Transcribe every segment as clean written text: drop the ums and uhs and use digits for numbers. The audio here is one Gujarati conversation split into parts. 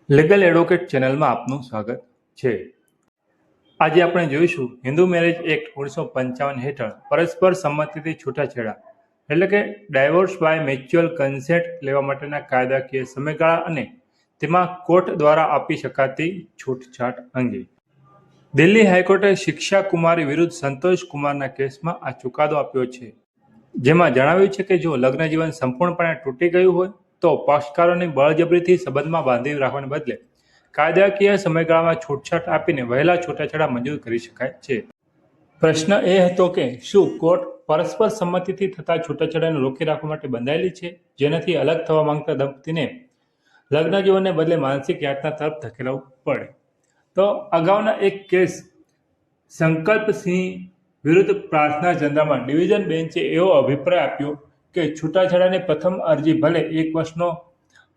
લીગલ એડવોકેટ ચેનલમાં આપનું સ્વાગત છે। આજે આપણે જોઈશું હિન્દુ મેરેજ એક્ટ 1955 હેઠળ પરસ્પર સંમતિથી છૂટાછેડા એટલે કે ડાયવોર્સ બાય મ્યુચ્યુઅલ કન્સેન્ટ લેવા માટેના કાયદાકીય સમયગાળા અને તેમાં કોર્ટ દ્વારા આપી શકાતી છૂટછાટ અંગે દિલ્હી હાઈકોર્ટે શિક્ષા કુમારી વિરુદ્ધ સંતોષ કુમારના કેસમાં આ ચુકાદો આપ્યો છે, જેમાં જણાવ્યું છે કે જો લગ્ન જીવન સંપૂર્ણપણે તૂટી ગયું હોય તો પક્ષકારોને બળજબરીથી સંબંધમાં બાંધી રાખવાને બદલે કાયદાકીય સમયગાળામાં છૂટછાટ આપીને વહેલા છૂટાછેડા મંજૂર કરી શકાય છે। પ્રશ્ન એ હતો કે શું કોર્ટ પરસ્પર સંમતિથી થતા છૂટાછેડાને રોકી રાખવા માટે બંધાયેલી છે, જેનાથી અલગ થવા માંગતા દંપતીને લગ્ન જીવનને બદલે માનસિક યાતના તરફ ધકેલવું પડે। તો અગાઉના એક કેસ સંકલ્પસિંહ વિરુદ્ધ પ્રાર્થના ચંદ્રમાં ડિવિઝન બેન્ચે એવો અભિપ્રાય આપ્યો કે છૂટાછેડાની પ્રથમ અરજી ભલે 1 વર્ષનો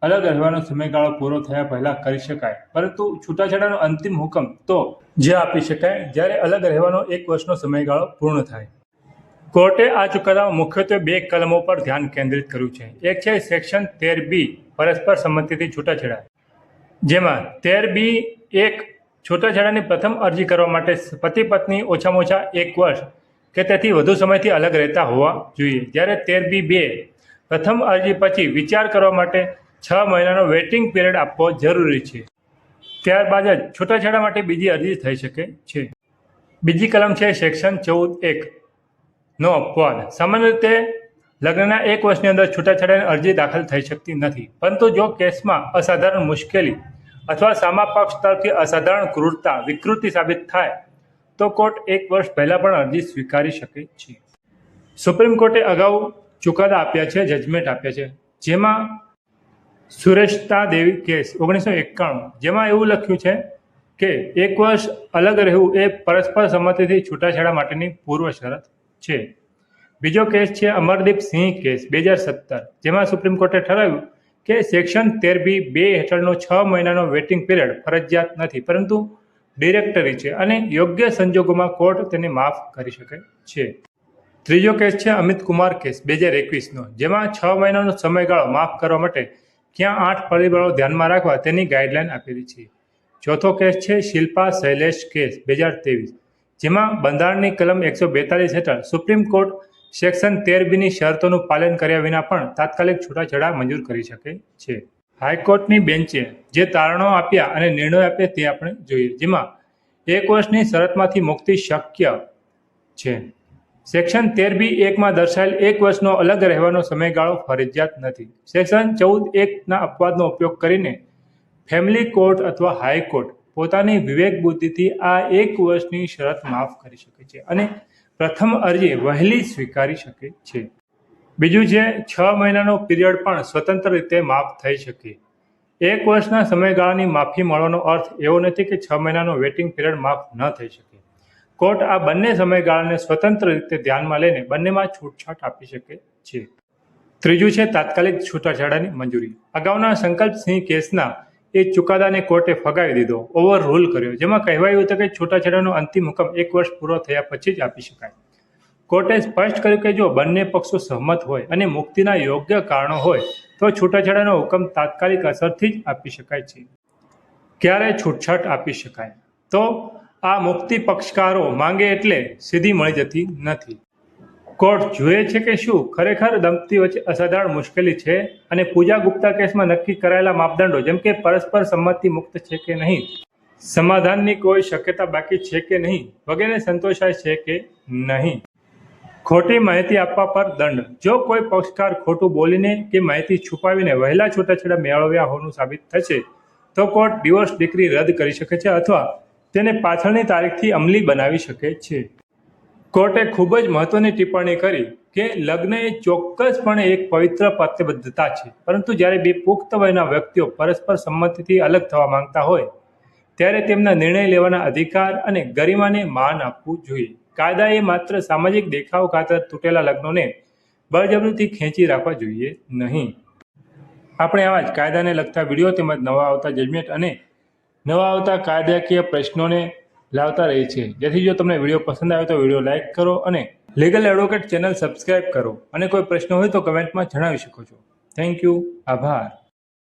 અલગ રહેવાનો સમયગાળો પૂરો થયા પહેલા કરી શકાય, પરંતુ છૂટાછેડાનો અંતિમ હુકમ તો જે આપી શકાય જ્યારે અલગ રહેવાનો 1 વર્ષનો સમયગાળો પૂર્ણ થાય। કોર્ટે આ ચુકાદામાં મુખ્યત્વે 2 કલમો પર ધ્યાન કેન્દ્રિત કર્યું છે। એક છે સેક્શન 13B પરસ્પર સંમતિથી છૂટાછેડા, જેમાં 13B(1) છૂટાછેડાની પ્રથમ અરજી કરવા માટે પતિ પત્ની ઓછામાં ઓછા 1 વર્ષ કે તેથી વધુ સમયથી અલગ રહેતા હોવા જોઈએ, જ્યારે 13B(2) પ્રથમ અરજી પછી વિચાર કરવા માટે 6 મહિનાનો વેઇટિંગ પિરિયડ આપવો જરૂરી છે। ત્યારબાદ જ છૂટાછેડા માટે બીજી અરજી થઈ શકે છે। બીજી કલમ છે સેક્શન 14(1) નો અપવાદ। સામાન્ય રીતે લગ્નના 1 વર્ષની અંદર છૂટાછેડાની અરજી દાખલ થઈ શકતી નથી, પરંતુ જો કેસમાં અસાધારણ મુશ્કેલી અથવા સામા પક્ષ તરફથી અસાધારણ ક્રૂરતા વિકૃતિ સાબિત થાય તો કોર્ટ 1 વર્ષ પહેલા પણ અરજી સ્વીકારી શકે છે। સુપ્રીમ કોર્ટે અગાઉ ચુકાદા આપ્યા છે, જજમેન્ટ આપ્યા છે, જેમાં સુરેશતા દેવી કેસ 1991, જેમાં એવું લખ્યું છે કે 1 વર્ષ અલગ રહેવું એ પરસ્પર સંમતિથી છૂટાછેડા માટેની પૂર્વ શરત છે। બીજો કેસ છે અમરદીપ સિંહ કેસ 2017, જેમાં સુપ્રીમ કોર્ટે ઠરાવ્યું કે સેક્શન 13B(2) હેઠળનો 6 મહિનાનો વેઇટિંગ પિરિયડ ફરજિયાત નથી, પરંતુ ડિરેક્ટરી છે અને યોગ્ય સંજોગોમાં કોર્ટ તેને માફ કરી શકે છે। ત્રીજો કેસ છે અમિત કુમાર કેસ 2021નો, જેમાં 6 મહિનાનો સમયગાળો માફ કરવા માટે ક્યાં 8 પરિબળો ધ્યાનમાં રાખવા તેની ગાઈડલાઈન આપેલી છે। ચોથો કેસ છે શિલ્પા શૈલેષ કેસ 2023, જેમાં બંધારણની કલમ 142 હેઠળ સુપ્રીમ કોર્ટ સેક્શન 13B ની શરતોનું પાલન કર્યા વિના પણ તાત્કાલિક છૂટાછેડા મંજૂર કરી શકે છે। હાઈકોર્ટની બેન્ચે જે તારણો આપ્યા અને નિર્ણયો આપ્યા તે આપણે જોઈએ, જેમાં 1 વર્ષની શરતમાંથી મુક્તિ શક્ય છે। સેક્શન 13B(1) દર્શાવેલ 1 વર્ષનો અલગ રહેવાનો સમયગાળો ફરજિયાત નથી। સેક્શન 14(1) ના અપવાદનો ઉપયોગ કરીને ફેમિલી કોર્ટ અથવા હાઈકોર્ટ પોતાની વિવેક બુદ્ધિથી આ 1 વર્ષની શરત માફ કરી શકે છે અને પ્રથમ અરજી વહેલી સ્વીકારી શકે છે। બીજું છે 6 મહિનાનો પિરિયડ પણ સ્વતંત્ર રીતે માફ થઈ શકે। 1 વર્ષના સમયગાળાની માફી મળવાનો અર્થ એવો નથી કે 6 મહિનાનો વેઇટિંગ પિરિયડ માફ ન થઈ શકે। કોર્ટ આ બંને સમયગાળાને સ્વતંત્ર રીતે ધ્યાનમાં લઈને બંનેમાં છૂટછાટ આપી શકે છે। ત્રીજું છે તાત્કાલિક છૂટાછેડાની મંજૂરી। અગાઉના સંકલ્પસિંહ કેસના એ ચુકાદાને કોર્ટે ફગાવી દીધો, ઓવર રૂલ કર્યો, જેમાં કહેવાયું હતું કે છૂટાછેડાનો અંતિમ હુકમ 1 વર્ષ પૂરો થયા પછી જ આપી શકાય। કોર્ટે સ્પષ્ટ કર્યું કે જો બંને પક્ષો સહમત હોય અને મુક્તિના યોગ્ય કારણો હોય તો છૂટાછેડાનો હુકમ તાત્કાલિક અસરથી જ આપી શકાય છે। ક્યારે છૂટછાટ આપી શકાય? તો આ મુક્તિ પક્ષકારો માંગે એટલે સીધી મળી જતી નથી। કોર્ટ જુએ છે કે શું ખરેખર દંપતી વચ્ચે અસાધારણ મુશ્કેલી છે અને પૂજા ગુપ્તા કેસમાં નક્કી કરાયેલા માપદંડો જેમ કે પરસ્પર સંમતિ મુક્ત છે કે નહીં, સમાધાનની કોઈ શક્યતા બાકી છે કે નહીં વગેરે સંતોષાય છે કે નહીં। ખોટી માહિતી આપવા પર દંડ। જો કોઈ પક્ષકાર ખોટું બોલીને કે માહિતી છુપાવીને વહેલા છૂટાછેડા મેળવ્યા હોવાનું સાબિત થશે તો કોર્ટ ડિવોર્સ ડિક્રી રદ કરી શકે છે અથવા તેને પાછળની તારીખથી અમલી બનાવી શકે છે। કોર્ટે ખૂબ જ મહત્વની ટિપ્પણી કરી કે લગ્ન એ ચોક્કસપણે એક પવિત્ર પ્રતિબદ્ધતા છે, પરંતુ જ્યારે 2 પુખ્ત વયના વ્યક્તિઓ પરસ્પર સંમતિથી અલગ થવા માંગતા હોય ત્યારે તેમના નિર્ણય લેવાના અધિકાર અને ગરિમાને માન આપવું જોઈએ। કાયદાએ માત્ર સામાજિક દેખાવ ખાતર તૂટેલા લગ્નોને બળજબરીથી ખેંચી રાખવા જોઈએ નહીં। આપણે આવા જ કાયદાને લગતા વિડીયો તેમજ નવા આવતા જજમેન્ટ અને નવા આવતા કાયદાકીય પ્રશ્નોને લાવતા રહી છે। જેથી જો તમને વિડીયો પસંદ આવે તો વિડીયો લાઇક કરો અને લીગલ એડવોકેટ ચેનલ સબસ્ક્રાઇબ કરો અને કોઈ પ્રશ્ન હોય તો કમેન્ટમાં જણાવી શકો છો। થેન્ક યુ, આભાર।